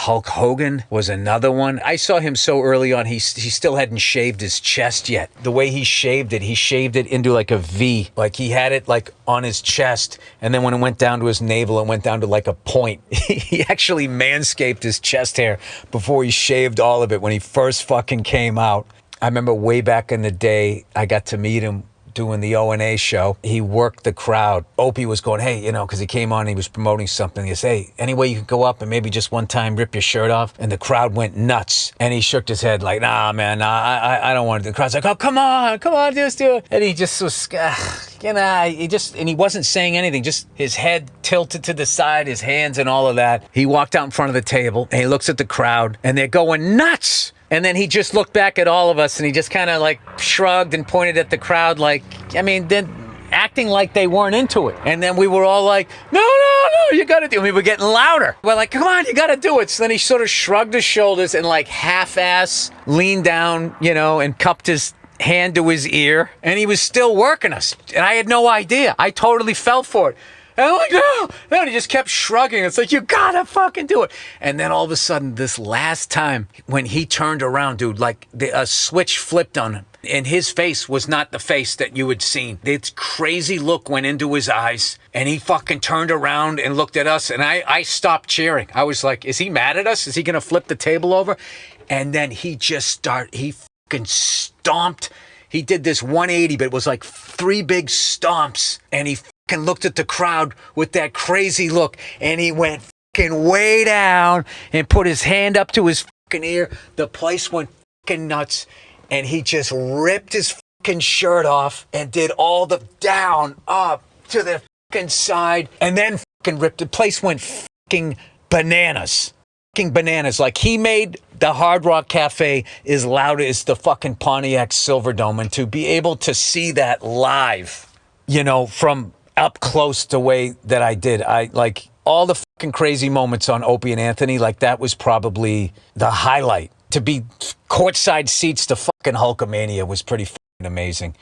Hulk Hogan was another one. I saw him so early on, he still hadn't shaved his chest yet. The way he shaved it into like a V. Like he had it like on his chest, and then when it went down to his navel, it went down to like a point. He actually manscaped his chest hair before he shaved all of it when he first fucking came out. I remember way back in the day, I got to meet him doing the O&A show. He worked the crowd. Opie was going, hey, you know, because he came on and he was promoting something. He said, hey, any way you could go up and maybe just one time rip your shirt off? And the crowd went nuts. And he shook his head like, nah, man, nah, I don't want to. The crowd's like, oh, come on, just do it. And he just was, you know, and he wasn't saying anything, just his head tilted to the side, his hands and all of that. He walked out in front of the table and he looks at the crowd and they're going nuts. And then he just looked back at all of us and he just kind of like shrugged and pointed at the crowd like, I mean, then acting like they weren't into it. And then we were all like, no, you got to do it. We were getting louder. We're like, come on, you got to do it. So then he sort of shrugged his shoulders and like half-ass leaned down, you know, and cupped his hand to his ear. And he was still working us. And I had no idea. I totally fell for it. And I'm like, no. And he just kept shrugging. It's like, you gotta fucking do it. And then all of a sudden, this last time, when he turned around, dude, like a switch flipped on him. And his face was not the face that you had seen. This crazy look went into his eyes. And he fucking turned around and looked at us. And I stopped cheering. I was like, is he mad at us? Is he gonna flip the table over? And then he fucking stomped. He did this 180, but it was like 3 big stomps. And he and looked at the crowd with that crazy look, and he went fucking way down and put his hand up to his fucking ear. The place went fucking nuts, and he just ripped his fucking shirt off and did all the down up to the fucking side, and then fucking ripped. The place went fucking bananas. Fucking bananas. Like he made the Hard Rock Cafe as loud as the fucking Pontiac Silverdome, and to be able to see that live, you know, from up close the way that I did. I like all the fucking crazy moments on Opie and Anthony. Like that was probably the highlight. To be courtside seats to fucking hulkamania was pretty fucking amazing.